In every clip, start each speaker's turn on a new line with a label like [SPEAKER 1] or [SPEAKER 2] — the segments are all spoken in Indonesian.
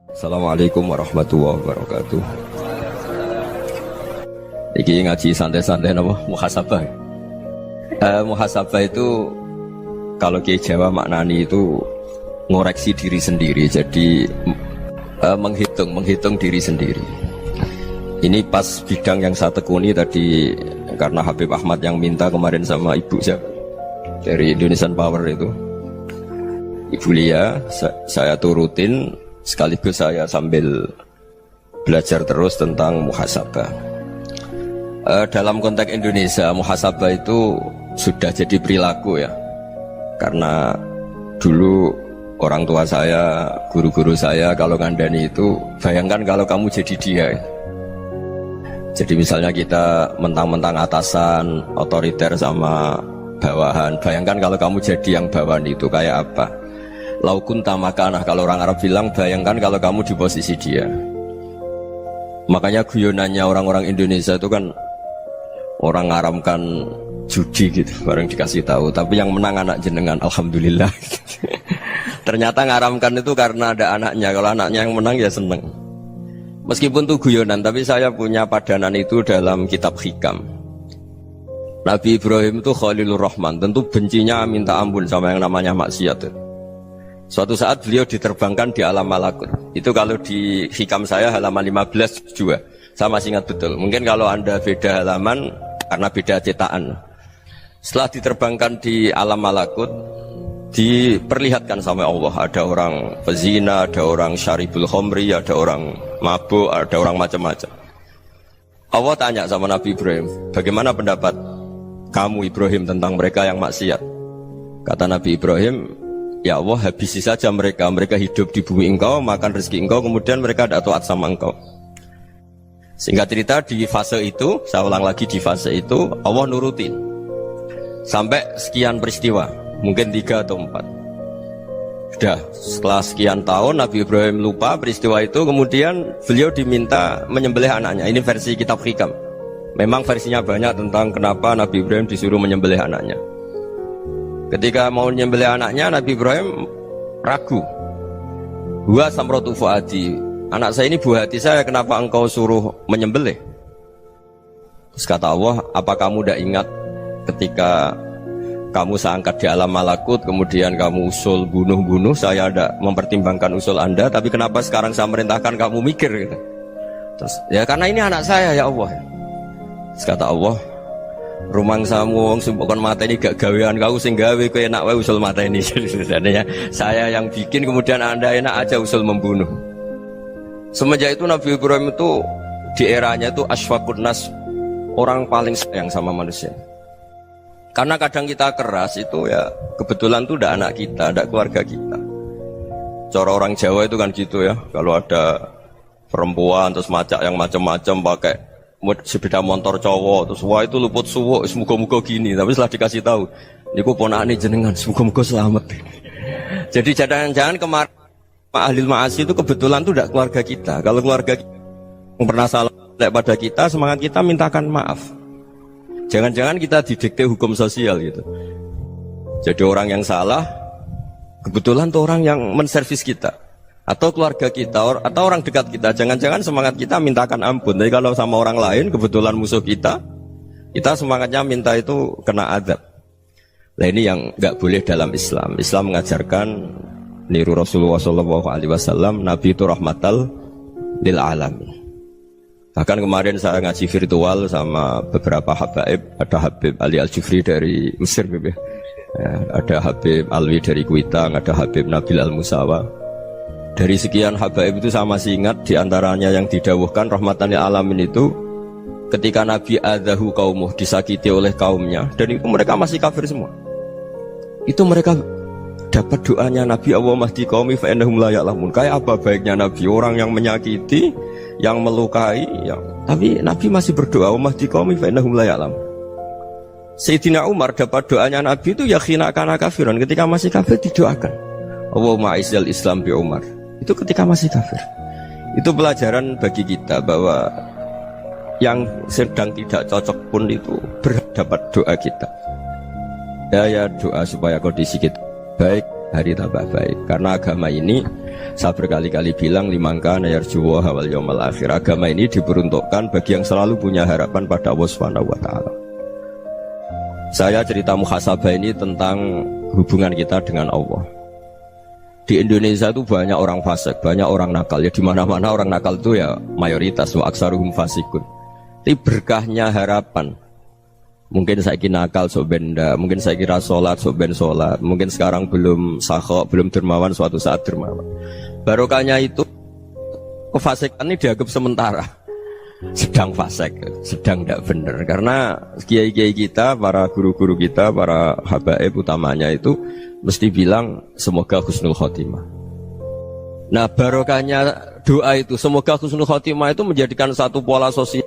[SPEAKER 1] Assalamualaikum warahmatullahi wabarakatuh. Iki ngaji santai-santai nama muhasabah. Muhasabah itu kalau Kiai Jawa maknani itu ngoreksi diri sendiri. Jadi menghitung diri sendiri. Ini pas bidang yang saya tekuni tadi karena Habib Ahmad yang minta kemarin sama ibu saya dari Indonesian Power itu. Ibu Lia, saya turutin sekaligus saya sambil belajar terus tentang muhasabah. Dalam konteks Indonesia, muhasabah itu sudah jadi perilaku ya. Karena dulu orang tua saya, guru-guru saya kalau ngandani itu, bayangkan kalau kamu jadi dia. Jadi misalnya kita mentang-mentang atasan, otoriter sama bawahan. Bayangkan kalau kamu jadi yang bawahan itu kayak apa? Laukun tamakanah, kalau orang Arab bilang, bayangkan kalau kamu di posisi dia. Makanya guyonannya orang-orang Indonesia itu kan orang ngaramkan judi gitu, bareng dikasih tahu. Tapi yang menang anak jenengan, alhamdulillah. Ternyata ngaramkan itu karena ada anaknya. Kalau anaknya yang menang ya seneng. Meskipun itu guyonan, tapi saya punya padanan itu dalam kitab hikam. Nabi Ibrahim itu Khalilur Rahman, tentu bencinya minta ampun sama yang namanya maksiat. Suatu saat beliau diterbangkan di alam malakut. Itu kalau di hikam saya halaman 15 juga. Saya masih ingat betul. Mungkin kalau Anda beda halaman karena beda cetakan. Setelah diterbangkan di alam malakut, diperlihatkan sama Allah. Ada orang pezina, ada orang syaribul khomri, ada orang mabuk, ada orang macam-macam. Allah tanya sama Nabi Ibrahim, bagaimana pendapat kamu Ibrahim tentang mereka yang maksiat? Kata Nabi Ibrahim, ya Allah, habisi saja mereka. Mereka hidup di bumi engkau, makan rezeki engkau, kemudian mereka tidak taat sama engkau. Singkat cerita di fase itu, saya ulang lagi di fase itu, Allah nurutin sampai sekian peristiwa, mungkin 3 atau 4. Sudah, setelah sekian tahun Nabi Ibrahim lupa peristiwa itu, kemudian beliau diminta menyembelih anaknya. Ini versi kitab hikam. Memang versinya banyak tentang kenapa Nabi Ibrahim disuruh menyembelih anaknya. Ketika mau menyembelih anaknya, Nabi Ibrahim ragu. Huwa samratu fuadi, anak saya ini buah hati saya, kenapa engkau suruh menyembelih? Terus kata Allah, apa kamu tidak ingat ketika kamu saya angkat di alam malakut, kemudian kamu usul bunuh-bunuh, saya tidak mempertimbangkan usul Anda, tapi kenapa sekarang saya merintahkan kamu mikir gitu? Terus, ya karena ini anak saya ya Allah. Terus kata Allah, rumang samu wong sing kon mateni gak gawean kau sing gawe kowe enak wae usul mateni. Sebenarnya saya yang bikin, kemudian Anda enak aja usul membunuh. Semenjak itu Nabi Ibrahim itu di eranya itu asfaqun nas, orang paling sayang sama manusia. Karena kadang kita keras itu ya kebetulan tuh udah anak kita, ada keluarga kita. Cara orang Jawa itu kan gitu ya, kalau ada perempuan terus macak yang macam-macam pakai sepeda motor cowok, terus wah itu luput suwo, semoga-moga gini. Tapi setelah dikasih tahu, niku ponakane jenengan, semoga-moga selamat. Jadi jangan-jangan kemarin ahli ma'asi itu kebetulan tuh tidak keluarga kita. Kalau keluarga kita yang pernah salah pada kita, semangat kita mintakan maaf. Jangan-jangan kita didikte hukum sosial gitu. Jadi orang yang salah, kebetulan tuh orang yang menservis kita. Atau keluarga kita, atau orang dekat kita, jangan-jangan semangat kita mintakan ampun. Tapi kalau sama orang lain, kebetulan musuh kita semangatnya minta itu kena adab. Nah ini yang nggak boleh dalam Islam. Islam mengajarkan niru Rasulullah SAW, Nabi itu rahmatal lil alamin. Bahkan kemarin saya ngaji virtual sama beberapa habaib, ada Habib Ali Al-Jufri dari Mesir, ya. Ada Habib Alwi dari Kuitang, ada Habib Nabil Al-Musawa. Dari sekian habaib itu saya masih ingat diantaranya yang didawuhkan rahmatan lil alamin itu ketika Nabi adzahu qaumuh, disakiti oleh kaumnya, dan itu mereka masih kafir semua. Itu mereka dapat doanya Nabi, Allahumma hdi qaumi fa innahum la ya'lamun. Kayak apa baiknya Nabi, orang yang menyakiti, yang melukai, tapi Nabi masih berdoa, Allahumma hdi qaumi fa innahum la ya'lamun. Sayyidina Umar dapat doanya Nabi itu ya khina kana kafiran, ketika masih kafir didoakan, Allahumma aizzal Islam bi Umar. Itu ketika masih kafir. Itu pelajaran bagi kita bahwa yang sedang tidak cocok pun itu berdapat doa kita. Ya doa supaya kondisi kita baik, hari tambah baik. Karena agama ini Saya berkali-kali bilang limangka nayarjuwa hawal yawmal akhir. Agama ini diperuntukkan bagi yang selalu punya harapan pada Allah Subhanahu wa taala. Saya cerita muhasabah ini tentang hubungan kita dengan Allah. Di Indonesia itu banyak orang fasik, banyak orang nakal. Ya di mana-mana orang nakal itu ya mayoritas, wa aksaruhum fasikun. Tapi berkahnya harapan. Mungkin saya kira nakal sok benda, mungkin saya kira sholat sok ben sholat, mungkin sekarang belum sakhok, belum dermawan, suatu saat dermawan. Barokahnya itu kefasikan ini dianggap sementara, sedang fasik, sedang tidak benar. Karena kiai-kiai kita, para guru-guru kita, para habaib utamanya itu mesti bilang semoga husnul khotimah. Nah barokahnya doa itu semoga husnul khotimah itu menjadikan satu pola sosial.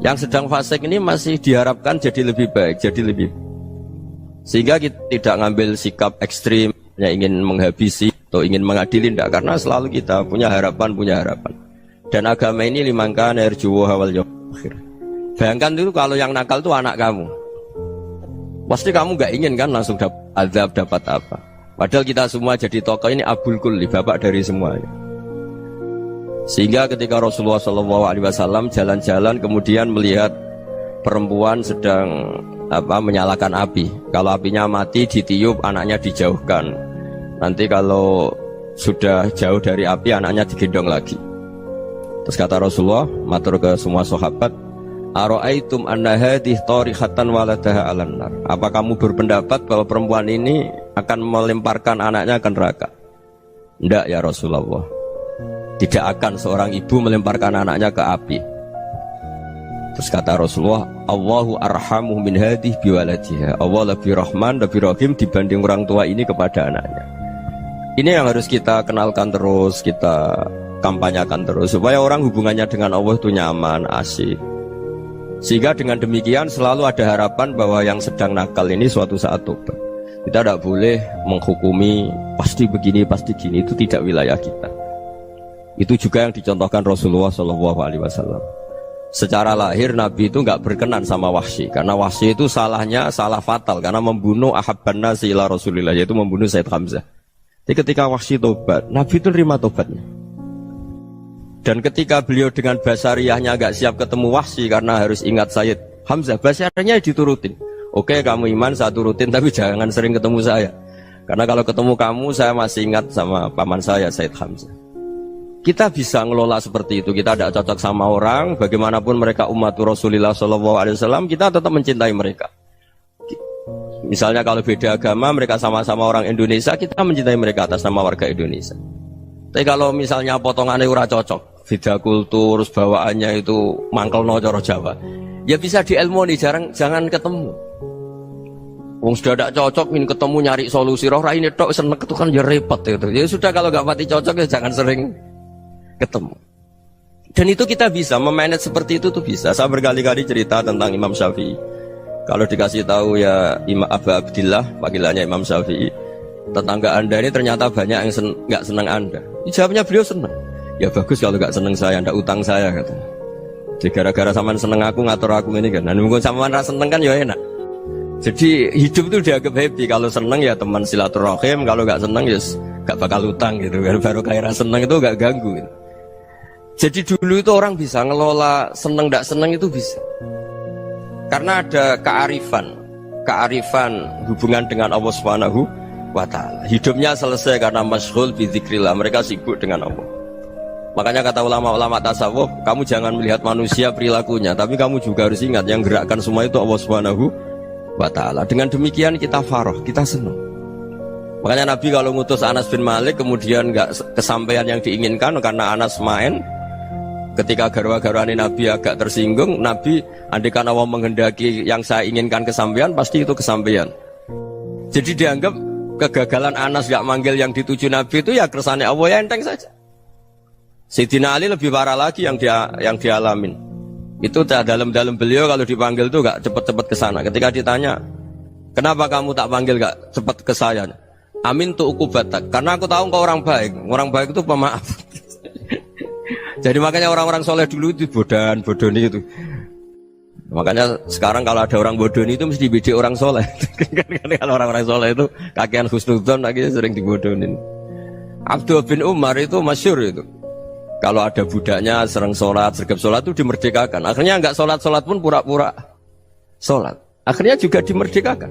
[SPEAKER 1] Yang sedang fasik ini masih diharapkan jadi lebih baik, jadi lebih. Sehingga kita tidak ngambil sikap ekstrim, yang ingin menghabisi atau ingin mengadili, tidak. Karena selalu kita punya harapan. Dan agama ini limangka nerjuwo hawal yawmal akhir. Bayangkan dulu kalau yang nakal itu anak kamu. Pasti kamu gak ingin kan langsung dapat azab, dapat apa. Padahal kita semua jadi tokoh ini abul kulli, bapak dari semuanya. Sehingga ketika Rasulullah SAW jalan-jalan kemudian melihat perempuan sedang menyalakan api. Kalau apinya mati ditiup, anaknya dijauhkan. Nanti kalau sudah jauh dari api, anaknya digendong lagi. Terus kata Rasulullah, matur ke semua sahabat, Aro'aitum anna hadih tarihatan waladaha alan nar. Apa kamu berpendapat bahwa perempuan ini akan melemparkan anaknya ke neraka? Tidak ya Rasulullah. Tidak akan seorang ibu melemparkan anaknya ke api. Terus kata Rasulullah, Allahu arhamu min hadih biwaladiha. Allah lebih rahman, lebih rahim dibanding orang tua ini kepada anaknya. Ini yang harus kita kenalkan terus, kita kampanyakan terus, supaya orang hubungannya dengan Allah itu nyaman, asik. Sehingga dengan demikian selalu ada harapan bahwa yang sedang nakal ini suatu saat tobat. Kita tidak boleh menghukumi pasti begini, pasti gini, itu tidak wilayah kita. Itu juga yang dicontohkan Rasulullah SAW. Secara lahir Nabi itu nggak berkenan sama Wahsy, karena Wahsy itu salahnya salah fatal karena membunuh ahabban nasi ila Rasulillah, yaitu membunuh Sayyid Hamzah. Jadi ketika Wahsy tobat, Nabi itu nerima tobatnya. Dan ketika beliau dengan basariyahnya nggak siap ketemu Wahsy karena harus ingat Sayyid Hamzah, basariyahnya diturutin. Oke, kamu iman saya turutin, tapi jangan sering ketemu saya. Karena kalau ketemu kamu saya masih ingat sama paman saya Sayyid Hamzah. Kita bisa ngelola seperti itu. Kita tidak cocok sama orang, bagaimanapun mereka umat Rasulullah SAW, kita tetap mencintai mereka. Misalnya kalau beda agama, mereka sama-sama orang Indonesia, kita mencintai mereka atas nama warga Indonesia. Tapi kalau misalnya potongannya ora cocok, beda kultur, bawaannya itu mangkel no coro Jawa, ya bisa diilmoni, jangan ketemu. Wong sudah tidak cocok, ingin ketemu nyari solusi. Roh ini tok seneng itu kan ya repot itu. Ya sudah kalau nggak pati cocok ya jangan sering ketemu. Dan itu kita bisa memanage seperti itu tuh bisa. Saya berkali-kali cerita tentang Imam Syafi'i. Kalau dikasih tahu ya Imam Abu Abdillah, panggilannya Imam Syafi'i, tetangga anda ini ternyata banyak yang nggak senang anda. Jawabnya beliau senang. Ya bagus kalau nggak senang saya, ndak utang saya katanya. Jadi gara-gara saman seneng aku ngatur aku ini kan. Dan mungkin saman rasa seneng kan ya enak. Jadi hidup itu dianggap happy. Kalau seneng ya teman silaturahim, kalau nggak seneng ya nggak bakal utang gitu. Baru kayak rasa seneng itu nggak ganggu. Gitu. Jadi dulu itu orang bisa ngelola seneng tidak seneng itu bisa. Karena ada kearifan hubungan dengan Allah Subhanahu wa taala. Hidupnya selesai karena masyghul bi dzikrillah, mereka sibuk dengan Allah. Makanya kata ulama-ulama tasawuf, kamu jangan melihat manusia perilakunya, tapi kamu juga harus ingat yang gerakkan semua itu Allah Subhanahu wa taala. Dengan demikian kita farah, kita senang. Makanya Nabi kalau ngutus Anas bin Malik kemudian nggak kesampaian yang diinginkan karena Anas main. Ketika garwa-garwani Nabi agak tersinggung, Nabi andaikan Allah menghendaki yang saya inginkan kesampaian, pasti itu kesampaian. Jadi dianggap kegagalan Anas gak manggil yang dituju Nabi itu ya kersane Allah, ya enteng saja. Sayyidina Ali lebih parah lagi yang dialamin. Itu dalam beliau kalau dipanggil itu gak cepet-cepet ke sana. Ketika ditanya, kenapa kamu tak panggil gak cepet ke saya? Amin tu ukubatak, karena aku tahu engkau orang baik. Orang baik itu pemaaf. Jadi makanya orang-orang soleh dulu itu bodoni itu. Makanya sekarang kalau ada orang bodoni itu mesti beda orang soleh. Kalau orang-orang soleh itu kakean husnudzon lagi sering dibodonin. Abdullah bin Umar itu masyhur itu. Kalau ada budaknya sering sholat, sergap sholat itu dimerdekakan. Akhirnya enggak sholat-sholat pun pura-pura sholat. Akhirnya juga dimerdekakan.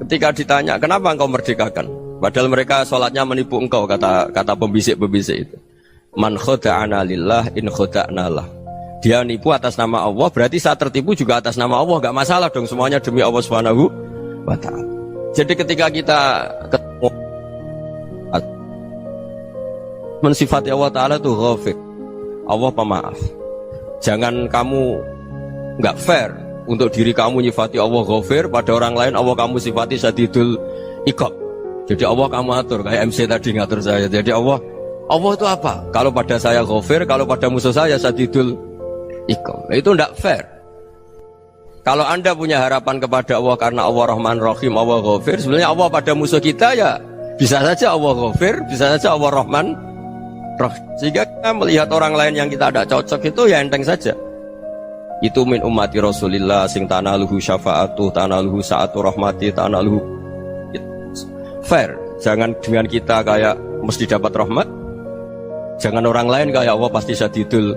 [SPEAKER 1] Ketika ditanya, kenapa engkau merdekakan? Padahal mereka sholatnya menipu engkau, kata pembisik-pembisik itu. Man khoda'ana lillah in khoda'na lah. Dia nipu atas nama Allah, berarti saat tertipu juga atas nama Allah. Enggak masalah dong, semuanya demi Allah Subhanahu wa ta'ala. Jadi ketika kita ketemu mensifati Allah Ta'ala itu ghafir, Allah pemaaf. Jangan kamu nggak fair untuk diri kamu nyifati Allah ghafir, pada orang lain Allah kamu sifati syadidul iqab. Jadi Allah kamu atur, kayak MC tadi ngatur saya. Jadi Allah itu apa? Kalau pada saya ghafir, kalau pada musuh saya syadidul iqab. Itu nggak fair. Kalau Anda punya harapan kepada Allah karena Allah Rahman Rahim, Allah ghafir, sebenarnya Allah pada musuh kita ya bisa saja Allah ghafir, bisa saja Allah Rahman Rahim. Sehingga kita melihat orang lain yang kita tidak cocok itu ya enteng saja. Itu min ummati Rasulillah sing tanaluhu syafa'atu, tanaluhu sa'atu rahmati, tanaluhu fair. Jangan dengan kita kayak mesti dapat rahmat. Jangan orang lain kayak Allah pasti syadidul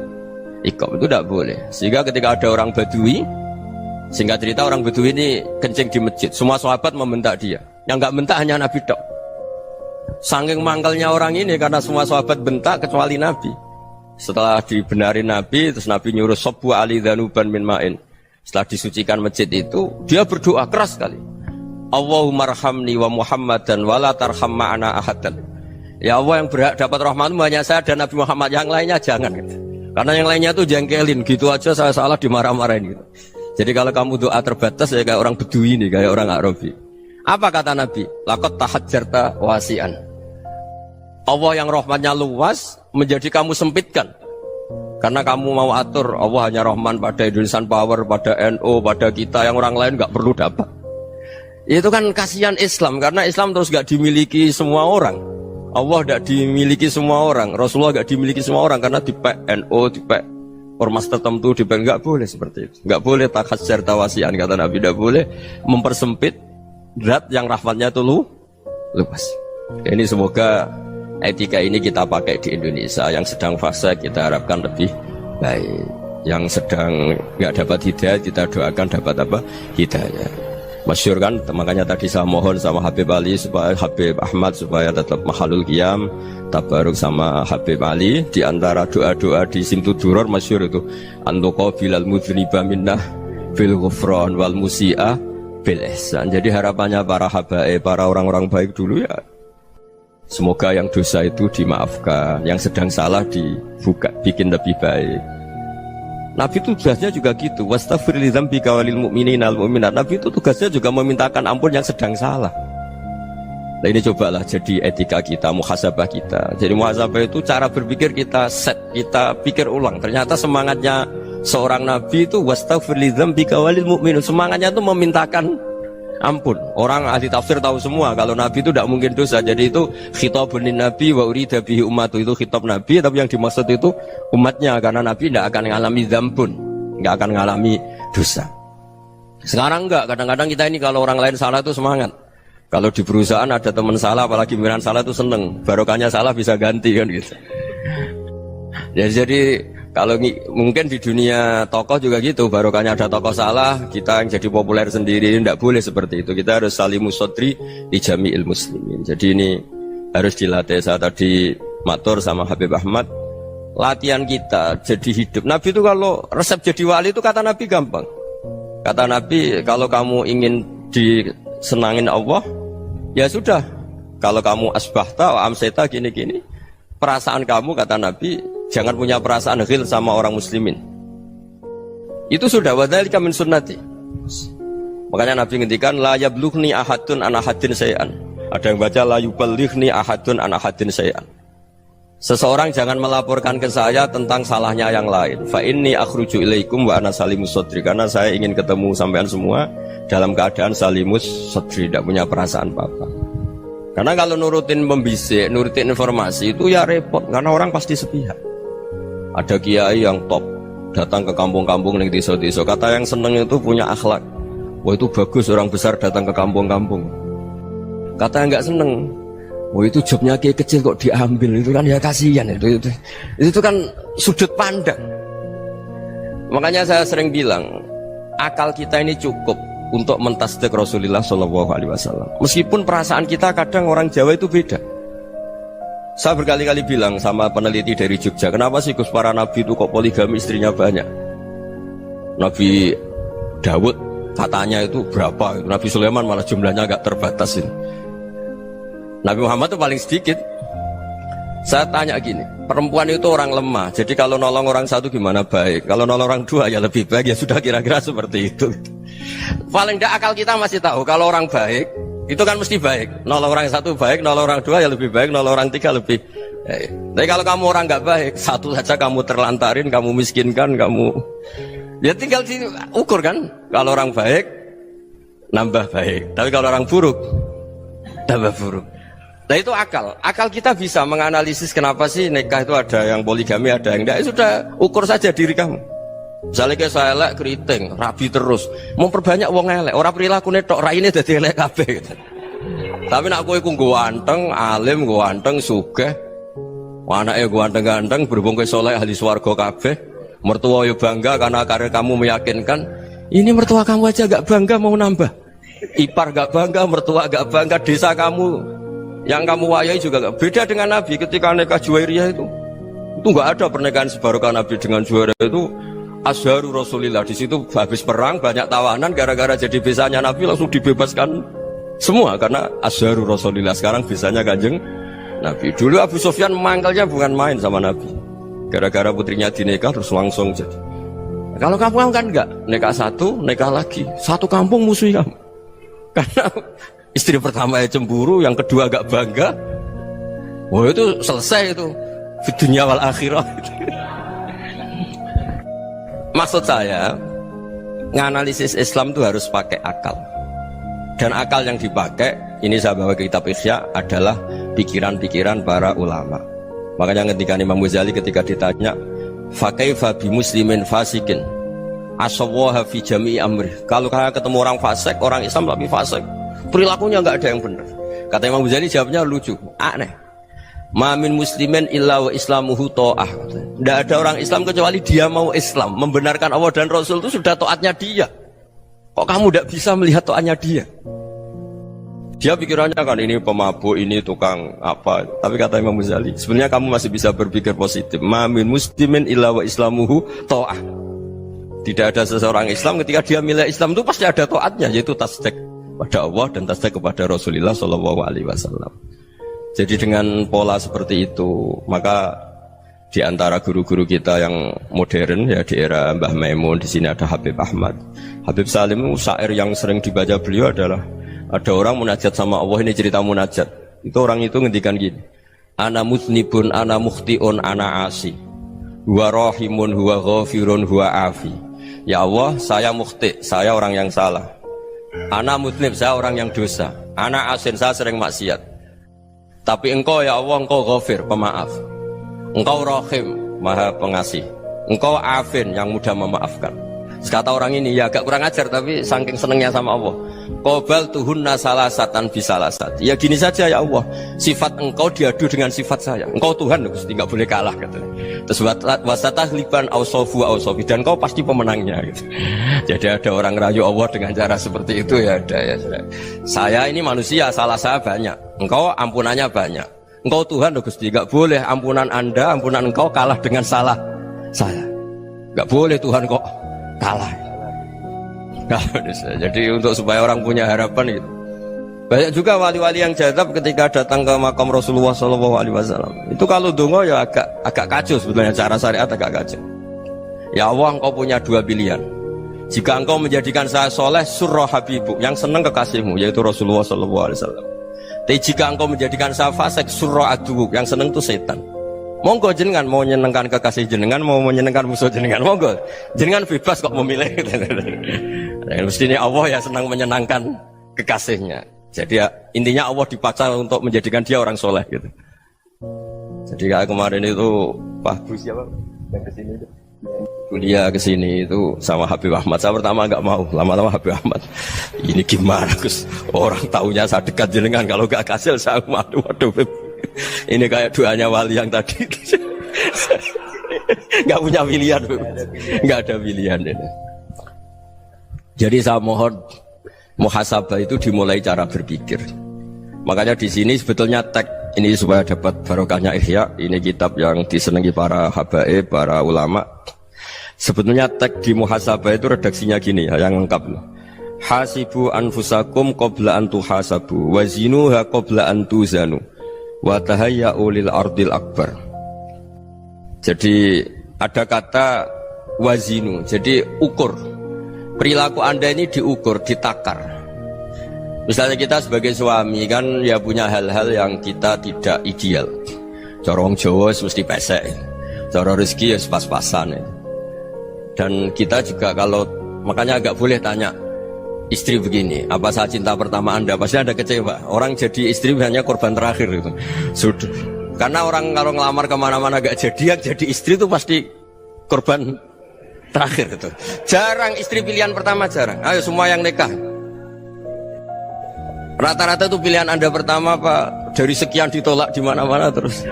[SPEAKER 1] iqab. Itu tidak boleh. Sehingga ketika ada orang Badui, singkat cerita orang Badui ini kencing di masjid, semua sahabat membentak dia. Yang enggak bentak hanya Nabi tok. Saking mangkelnya orang ini karena semua sahabat bentak kecuali Nabi. Setelah dibenarin Nabi, terus Nabi nyuruh sabbu ali dhanuban min ma'in. Setelah disucikan masjid itu, dia berdoa keras sekali. Allahumma arhamni wa Muhammadan wa la tarham ma'ana ahadan. Ya Allah, yang berhak dapat rahmatmu hanya saya dan Nabi Muhammad, yang lainnya jangan gitu. Karena yang lainnya itu jengkelin, gitu aja saya salah dimarah-marahin gitu. Jadi kalau kamu doa terbatas ya kayak orang Bedui ini, kayak orang Arabi. Apa kata Nabi? Laqad tahajjarta wasi'an. Allah yang rahmatnya luas menjadi kamu sempitkan. Karena kamu mau atur Allah hanya Rahman pada Indonesian Power, pada NU, pada kita, yang orang lain nggak perlu dapat. Itu kan kasihan Islam, karena Islam terus nggak dimiliki semua orang. Allah nggak dimiliki semua orang, Rasulullah nggak dimiliki semua orang karena dipek NU, dipek ormas tertentu, dipek, nggak boleh seperti itu. Nggak boleh takhasyar tawasian, kata Nabi, nggak boleh mempersempit zat yang rahmatnya itu luas. Ini semoga etika ini kita pakai di Indonesia. Yang sedang fase kita harapkan lebih baik, yang sedang nggak dapat hidayah kita doakan dapat apa? Hidayah. Masyhur kan, makanya tadi saya mohon sama Habib Ali supaya Habib Ahmad supaya tetap mahalul qiyam tabaruk sama Habib Ali. Di antara doa-doa di Simtud Duror masyhur itu antuqa bilal mudhniba minnah bil ghufran wal musi'ah bil ihsan. Jadi harapannya para habaib, para orang-orang baik dulu ya, semoga yang dosa itu dimaafkan, yang sedang salah dibuka, bikin lebih baik. Nabi itu tugasnya juga gitu. Wastaghfir li dzambika walil mu'minina wal mu'minat. Nabi itu tugasnya juga memintakan ampun yang sedang salah. Nah ini cobalah jadi etika kita, muhasabah kita. Jadi muhasabah itu cara berpikir kita set, kita pikir ulang. Ternyata semangatnya seorang nabi itu wastaghfir li dzambika walil mu'minun. Semangatnya itu memintakan ampun. Orang ahli tafsir tahu semua kalau Nabi itu tidak mungkin dosa. Jadi itu khitabun Nabi wa urida bihi ummatu, itu khitab Nabi, tapi yang dimaksud itu umatnya, karena Nabi tidak akan mengalami dzambun, tidak akan mengalami dosa. Sekarang enggak, kadang-kadang kita ini kalau orang lain salah itu semangat. Kalau di perusahaan ada teman salah, apalagi pimpinan salah itu seneng, barokahnya salah bisa ganti kan gitu. Ya, jadi kalau mungkin di dunia tokoh juga gitu, barokahnya ada tokoh salah, kita yang jadi populer sendiri, tidak boleh seperti itu. Kita harus salimus sodri di jami'il muslimin. Jadi ini harus dilatih. Saya tadi matur sama Habib Ahmad, latihan kita jadi hidup. Nabi itu kalau resep jadi wali itu kata Nabi gampang. Kata Nabi, kalau kamu ingin disenangin Allah, ya sudah. Kalau kamu asbahta wa amseta gini-gini, perasaan kamu, kata Nabi, jangan punya perasaan ghil sama orang muslimin. Itu sudah wadzalika min sunnati. Makanya Nabi ngendikan la yablughni ahadun an ahadin syai'an. Ada yang baca la yuballighni ahadun an ahadin syai'an. Seseorang jangan melaporkan ke saya tentang salahnya yang lain. Fa inni akhruju ilaikum wa ana salimus sadri. Karena saya ingin ketemu sampean semua dalam keadaan salimus sadri, tidak punya perasaan apa-apa. Karena kalau nurutin pembisik, nurutin informasi itu ya repot, karena orang pasti sepihak. Ada kiai yang top datang ke kampung-kampung ning desa-desa, kata yang seneng itu punya akhlak. Wah itu bagus orang besar datang ke kampung-kampung. Kata yang nggak seneng, Oh itu jobnya kayak kecil kok diambil, itu kan ya kasihan itu kan sudut pandang. Makanya saya sering bilang akal kita ini cukup untuk mentasdik Rasulullah SAW. Meskipun perasaan kita kadang orang Jawa itu beda. Saya berkali-kali bilang sama peneliti dari Jogja, kenapa sih Gus para nabi itu kok poligami istrinya banyak? Nabi Dawud katanya itu berapa? Nabi Sulaiman malah jumlahnya agak terbatas ini. Nabi Muhammad itu paling sedikit. Saya tanya gini, perempuan itu orang lemah, jadi kalau nolong orang satu gimana baik, kalau nolong orang dua ya lebih baik, ya sudah kira-kira seperti itu. Paling tidak akal kita masih tahu kalau orang baik itu kan mesti baik, nolong orang satu baik, nolong orang dua ya lebih baik, nolong orang tiga lebih baik. Tapi kalau kamu orang nggak baik, satu saja kamu terlantarin, kamu miskinkan, kamu ya tinggal diukur kan. Kalau orang baik nambah baik, tapi kalau orang buruk tambah buruk. Nah itu akal kita bisa menganalisis kenapa sih nikah itu ada yang poligami, ada yang enggak. Sudah ukur saja diri kamu. Misalnya kayak saya elek keriting, rabi terus, memperbanyak wong elek, orang perilaku netok, raine dadi elek kabeh. Tapi nak kowe ku ganteng, alim, ganteng, sugih, anake ganteng-ganteng, berhubung kowe saleh ahli swarga kabeh, mertua yo bangga karena karir kamu meyakinkan. Ini mertua kamu aja gak bangga mau nambah. Ipar gak bangga, mertua gak bangga, desa kamu yang kamu wayai juga gak beda dengan Nabi ketika nikah Juwairiyah itu gak ada pernikahan sebarokah Nabi dengan Juwairiyah itu Azharu Rasulillah. Di situ habis perang banyak tawanan, gara-gara jadi besanya Nabi langsung dibebaskan semua karena Azharu Rasulillah. Sekarang besanya Kanjeng Nabi. Dulu Abu Sufyan mangkalnya bukan main sama Nabi, gara-gara putrinya dinikah terus langsung jadi. Kalau kamu kan enggak, nikah satu, nikah lagi, satu kampung musuhi kamu karena istri pertama ya cemburu, yang kedua agak bangga. Wah itu selesai itu di dunia wal akhirah. Maksud saya nganalisis Islam itu harus pakai akal. Dan akal yang dipakai, ini saya bawa ke kitab Ihya, adalah pikiran-pikiran para ulama. Makanya ketika Imam Ghazali ketika ditanya fakaifa bi muslimin fasikin asawaha fi jami'i amri, kalau kalian ketemu orang fasik, orang Islam tapi fasik, perilakunya nggak ada yang benar. Kata Imam Ghazali jawabnya lucu, aneh. Mamin muslimin illa wa islamuhu ta'ah. Tidak ada orang Islam kecuali dia mau Islam, membenarkan Allah dan Rasul itu sudah taatnya dia. Kok kamu tidak bisa melihat taatnya dia? Dia pikirannya kan ini pemabuk, ini tukang apa. Tapi kata Imam Ghazali, sebenarnya kamu masih bisa berpikir positif. Mamin muslimin illa wa islamuhu ta'ah. Tidak ada seseorang Islam ketika dia milih Islam itu pasti ada taatnya, yaitu tasdik pada Allah dan tasdik kepada Rasulullah SAW. Jadi dengan pola seperti itu, maka di antara guru-guru kita yang modern ya di era Mbah Maimun, di sini ada Habib Ahmad, Habib Salim, syair yang sering dibaca beliau adalah ada orang munajat sama Allah. Ini cerita munajat. Itu orang itu ngendikan gini, ana muznibun, ana mukhtiun, ana asi, huwa rahimun, huwa ghafirun, huwa afi. Ya Allah, saya mukhti, saya orang yang salah. Ana muznib, saya orang yang dosa. Ana asin, saya sering maksiat. Tapi engkau ya Allah, engkau ghafir, pemaaf. Engkau rahim, maha pengasih. Engkau afin, yang mudah memaafkan. Kata orang ini, ya agak kurang ajar, tapi saking senengnya sama Allah. Qobal tuhunna salasatan bisalasat. Ya gini saja ya Allah, sifat engkau diadu dengan sifat saya. Engkau Tuhan, Gusti, nggak boleh kalah katanya. Terus wasatah liban ausofu ausofi, dan engkau pasti pemenangnya gitu. Jadi ada orang rayu Allah dengan cara seperti itu ya ada ya. Saya ini manusia, salah saya banyak. Engkau ampunannya banyak. Engkau Tuhan, Gusti, nggak boleh ampunan Anda, ampunan engkau kalah dengan salah saya. Nggak boleh Tuhan kok kalah. Jadi untuk supaya orang punya harapan gitu. Banyak juga wali-wali yang jadab ketika datang ke makam Rasulullah SAW. Itu kalau dongo ya agak kacau sebetulnya, cara syariat agak kacau. Ya Allah, engkau punya dua pilihan. Jika engkau menjadikan saya soleh, surah habibu, yang senang kekasihmu, yaitu Rasulullah SAW. Tapi jika engkau menjadikan saya fasik, surah aduuk, yang senang itu setan. Monggo jenengan mau menyenangkan kekasih jenengan, mau menyenangkan musuh jenengan, monggo jenengan bebas kok memilih. Mestinya Allah ya senang menyenangkan kekasihnya. Jadi ya, intinya Allah dipaksa untuk menjadikan dia orang soleh gitu. Jadi kayak kemarin itu Pak Gus siapa yang kesini itu. kuliah ke sini itu sama Habib Ahmad. Saya pertama nggak mau, lama-lama Habib Ahmad. Ini gimana Gus? Orang taunya saya dekat jenengan, kalau nggak kasil saya waduh Beb. Ini kayak doanya wali yang tadi. Nggak punya pilihan, Beb. Nggak ada pilihan ini. Jadi saya mohon muhasabah itu dimulai cara berpikir. Makanya di sini sebetulnya tag ini supaya dapat barokahnya Ihya. Ini kitab yang disenangi para habaib, para ulama. Sebetulnya tag di muhasabah itu redaksinya gini ya, yang lengkap. Hasibu anfusakum qabla an tuhasabu wazinuha qabla an tuzanu wa tahayya'u lil ardil akbar. Jadi ada kata wazinu, jadi ukur. Perilaku Anda ini diukur, ditakar. Misalnya kita sebagai suami kan ya punya hal-hal yang kita tidak ideal. Corong Jawa mesti pesek, cara rezeki ya pas-pasan. Dan kita juga kalau makanya agak boleh tanya istri begini, apa saat cinta pertama Anda? Pasti Anda kecewa. Orang jadi istri hanya korban terakhir itu. Sudah. Karena orang kalau ngelamar kemana-mana gak jadi, yang jadi istri itu pasti korban terakhir itu. Jarang istri pilihan pertama, jarang. Ayo semua yang nikah. Rata-rata itu pilihan Anda pertama Pak, dari sekian ditolak di mana-mana terus.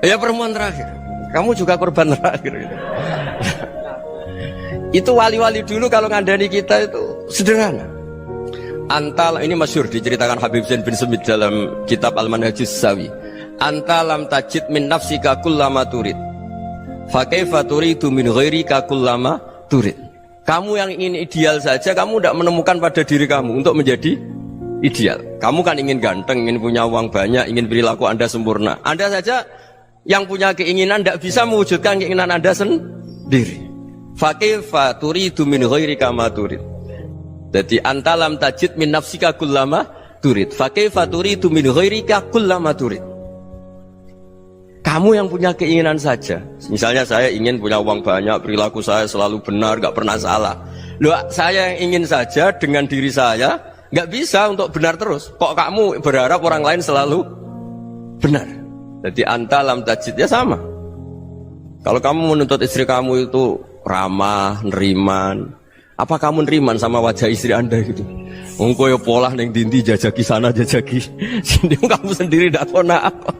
[SPEAKER 1] Ya perempuan terakhir. Kamu juga korban terakhir gitu. Itu wali-wali dulu kalau ngandani kita itu sederhana. Antal ini masyhur diceritakan Habib Zain bin Semit dalam kitab Al-Manhajus Sawi. Antalam tajid min nafsika kullama turid. Fa kaifa turidu min ghairika kullama turid. Kamu yang ingin ideal saja kamu tidak menemukan pada diri kamu untuk menjadi ideal. Kamu kan ingin ganteng, ingin punya uang banyak, ingin perilaku Anda sempurna. Anda saja yang punya keinginan tidak bisa mewujudkan keinginan Anda sendiri. Fakaifa turidu min ghairika ma turid. Jadi antalam tajid min nafsika kullama turid. Fakaifa turidu min ghairika kullama turid. Kamu yang punya keinginan saja. Misalnya saya ingin punya uang banyak, perilaku saya selalu benar, gak pernah salah. Loh, saya yang ingin saja dengan diri saya gak bisa untuk benar terus. Kok kamu berharap orang lain selalu benar? Jadi antalam tajid ya sama. Kalau kamu menuntut istri kamu itu ramah, neriman, apa kamu neriman sama wajah istri Anda gitu? Engkau ya pola neng dindi jajaki sana jajaki sini, kamu sendiri tidak tahu apa.